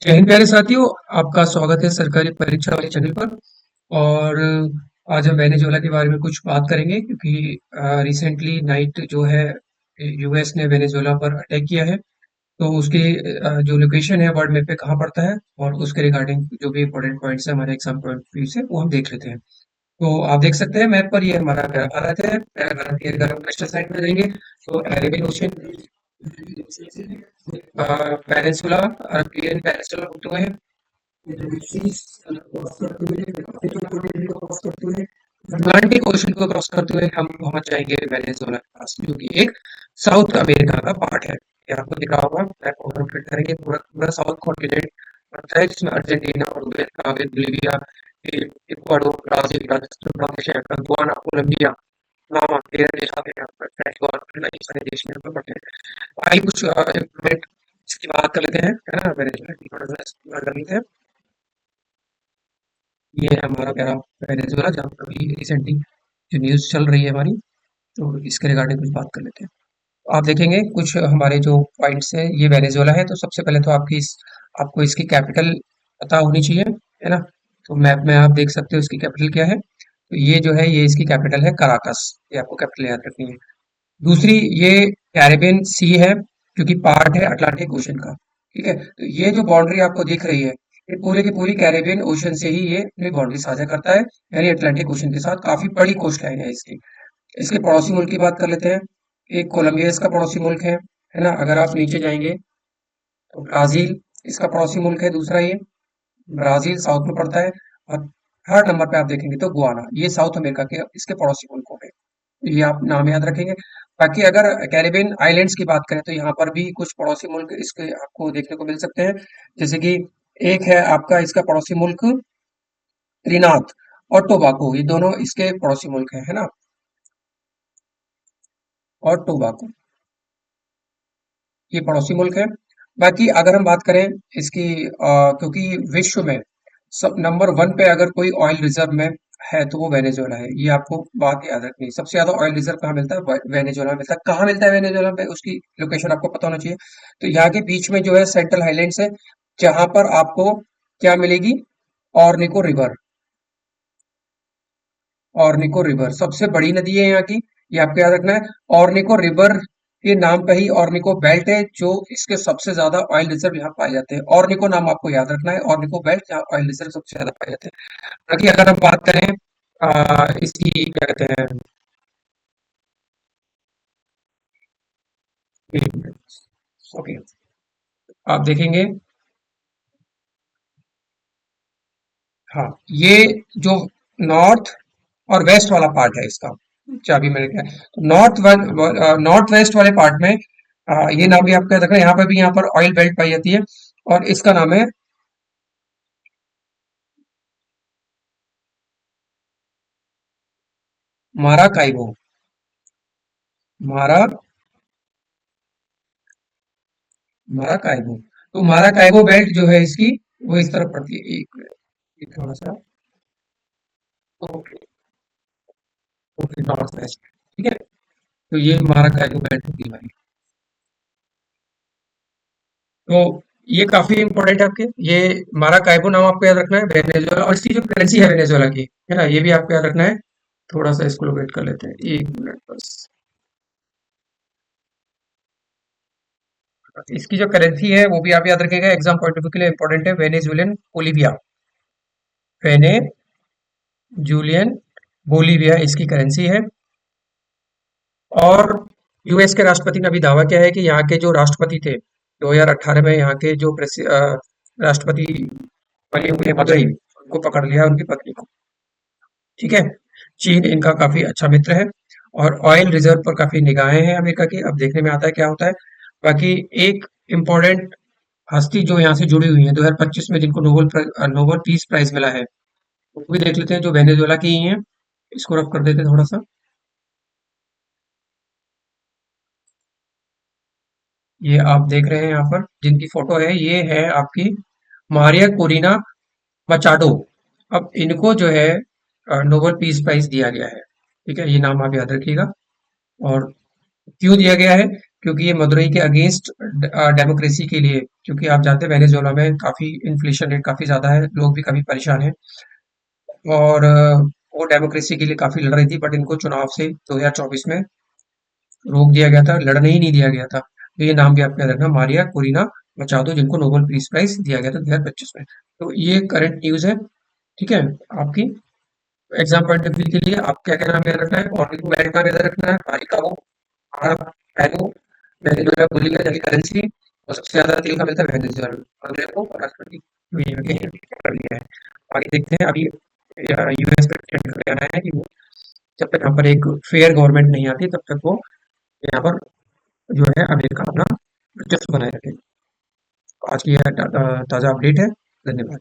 जय हिंद प्यारे साथियों। आपका स्वागत है सरकारी परीक्षा वाले चैनल पर। और आज हम वेनेजुएला के बारे में कुछ बात करेंगे क्योंकि रिसेंटली नाइट जो है यूएस ने वेनेजुएला पर अटैक किया है। तो उसकी जो लोकेशन है वर्ल्ड मैप पे कहाँ पड़ता है और उसके रिगार्डिंग जो भी इंपॉर्टेंट पॉइंट्स है हमारे एग्जाम पॉइंट व्यू से वो हम देख लेते हैं। तो आप देख सकते हैं मैप पर ये हमारा प्यारा भारत है। प्यारा भारत के अगर हम वेस्टर्न साइड में जाएंगे तो Arabian ocean, peninsula, Arabian peninsula होते हुए अटलांटिक ओशन को क्रॉस करते हुए हम पहुंच जाएंगे वेनेजुएला के पास, जो कि एक साउथ अमेरिका का पार्ट है। ये आपको दिखा होगा, मैप को रोटेट करेंगे, पूरा पूरा साउथ कॉन्टिनेंट पड़ता है, जिसमें Argentina, Uruguay, Uruguay, Bolivia, Ecuador, Brazil, Rajasthan, Bangladesh, Guyana, Colombia, Panama, 13 देश आते हैं यहाँ पर, सेनेगल, ये सारे देश यहाँ पर पड़ते हैं। आइए कुछ इम्प्लीमेंट इसकी बात कर लेते हैं, है ना, वेनेजुएला की थोड़ा सा बात कर लेते हैं। ये है हमारा प्यारा वेनेजुएला, जहाँ पर अभी रिसेंटली जो न्यूज़ चल रही है हमारी, तो इसके रिगार्डिंग कुछ बात कर लेते हैं। तो आप देखेंगे कुछ हमारे जो पॉइंट्स है, ये वेनेजुएला है। तो सबसे पहले तो आपको इसकी कैपिटल पता होनी चाहिए, है ना। तो मैप में आप देख सकते हो इसकी कैपिटल क्या है। तो ये जो है ये इसकी कैपिटल है कराकस। ये आपको कैपिटल याद रखनी है। दूसरी, ये कैरेबियन सी है, क्योंकि पार्ट है अटलांटिक ओशन का। ठीक है, तो ये जो बाउंड्री आपको दिख रही है, ये पूरे की पूरी कैरेबियन ओशन से ही ये अपनी बाउंड्री साझा करता है, यानी अटलांटिक ओशन के साथ। काफी बड़ी कोस्ट लाइन है इसकी। इसके पड़ोसी मुल्क की बात कर लेते हैं। एक कोलंबिया इसका पड़ोसी मुल्क है ना। अगर आप नीचे जाएंगे तो ब्राजील इसका पड़ोसी मुल्क है, दूसरा ये ब्राजील साउथ में पड़ता है। और थर्ड नंबर पे आप देखेंगे तो गुआना, ये साउथ अमेरिका के इसके पड़ोसी मुल्कों में। ये आप नाम याद रखेंगे। बाकी अगर कैरिबियन आइलैंड्स की बात करें तो यहाँ पर भी कुछ पड़ोसी मुल्क इसके आपको देखने को मिल सकते हैं। जैसे कि एक है आपका इसका पड़ोसी मुल्क त्रिनाद और टोबाको, ये दोनों इसके पड़ोसी मुल्क है ना। और टोबाको ये पड़ोसी मुल्क है। बाकी अगर हम बात करें इसकी क्योंकि विश्व में सब नंबर वन पे अगर कोई ऑयल रिजर्व में है तो वो वेनेजुएला है। ये आपको बात याद रखनी है। सबसे ज्यादा ऑयल रिजर्व कहाँ मिलता है? वेनेजुएला में मिलता है। कहाँ मिलता है वेनेजुएला में? उसकी लोकेशन आपको पता होना चाहिए। तो यहाँ के बीच में जो है सेंट्रल हाईलैंड्स है, जहां पर आपको क्या मिलेगी? ऑर्निको रिवर। ऑर्निको रिवर सबसे बड़ी नदी है यहाँ की, ये आपको याद रखना है। ऑर्निको रिवर के नाम पे ही ऑर्निको बेल्ट है, जो इसके सबसे ज्यादा ऑयल रिजर्व यहाँ पाए जाते हैं। ऑर्निको नाम आपको याद रखना है, ऑर्निको बेल्ट जहाँ ऑयल रिजर्व सबसे ज्यादा पाए जाते हैं। बाकी अगर हम बात करें इसकी क्या कहते हैं, ओके, आप देखेंगे। हाँ, ये जो नॉर्थ और वेस्ट वाला पार्ट है इसका, चाबी मैंने क्या है तो नॉर्थ वेस्ट वाले पार्ट में ये नाम भी आपको याद रखना है। यहाँ पे भी यहाँ पर ऑयल बेल्ट पाई जाती है और इसका नाम है माराकाइबो। मारा माराकाइबो। तो माराकाइबो बेल्ट जो है इसकी, वो इस तरफ पड़ती है। एक मिनट, ये थोड़ा सा, ओके, ओके, नॉर्थ वेस्ट। ठीक है, तो ये माराकाइबो बेल्ट होती है हमारी। तो ये काफी इंपॉर्टेंट है आपके। ये माराकाइबो नाम आपको याद रखना है। वेनेजुएला और इसकी जो करेंसी है वेनेजुएला की, है ना, ये भी आपको याद रखना है। थोड़ा सा इसको लोकेट कर लेते हैं, एक मिनट बस। इसकी जो करेंसी है वो भी आप याद रखिएगा, एग्जाम पॉइंट ऑफ व्यू के लिए इंपॉर्टेंट है। Venezuelan Bolivia. वेनेजुलियन बोलिविया इसकी करेंसी है। और यूएस के राष्ट्रपति ने अभी दावा किया है कि यहाँ के जो राष्ट्रपति थे 2018 में, यहाँ के जो राष्ट्रपति बने हुए मदुरई, उनको पकड़ लिया, उनकी पत्नी को। ठीक है, चीन इनका काफी अच्छा मित्र है और ऑयल रिजर्व पर काफी निगाहें हैं अमेरिका की। अब देखने में आता है क्या होता है। बाकी एक इम्पोर्टेंट हस्ती जो यहाँ से जुड़ी हुई है 2025 में, जिनको नोबेल पीस प्राइज मिला है, वो भी देख लेते हैं, जो वेनेजुएला की ही है। इसको रफ कर देते हैं थोड़ा सा। ये आप देख रहे हैं यहाँ पर जिनकी फोटो है, ये है आपकी मारिया कोरिना मचाडो। अब इनको जो है नोबेल पीस प्राइज दिया गया है। ठीक है, ये नाम आप याद रखिएगा। और क्यों दिया गया है? क्योंकि ये मदुरई के अगेंस्ट डेमोक्रेसी के लिए, क्योंकि आप जानते हैं वेनेजुएला में काफ़ी इन्फ्लेशन रेट काफ़ी ज़्यादा है, लोग भी काफ़ी परेशान हैं और वो डेमोक्रेसी के लिए काफ़ी लड़ रही थी, बट इनको चुनाव से 2024 में रोक दिया गया था, लड़ने ही नहीं दिया गया था। तो ये नाम भी आप याद रखना, मारिया कोरिना मचादो, जिनको नोबेल पीस प्राइज दिया गया था 2025 में। तो ये करंट न्यूज़ है, ठीक है? आपकी एग्जाम पॉइंट ऑफ व्यू के लिए आप क्या क्या नाम याद रखना है, ऑर्बिट मैड का याद रखना है, मारिकाओ, अरब, पेरू, वेनेजुएला बोलीविया की करेंसी, और सबसे ज़्यादा तेल का मिलता है वेनेजुएला, और देखो राष्ट्रपति तो ये आगे कर लिया है। आगे देखते हैं अभी यूएस प्रेसिडेंट का कहना है कि वो जब तक यहाँ पर एक फेयर गवर्नमेंट नहीं आती तब तक वो यहाँ पर जो है अमेरिका अपना वर्चस्व बनाए रखे। आज की यह ताज़ा अपडेट है। धन्यवाद।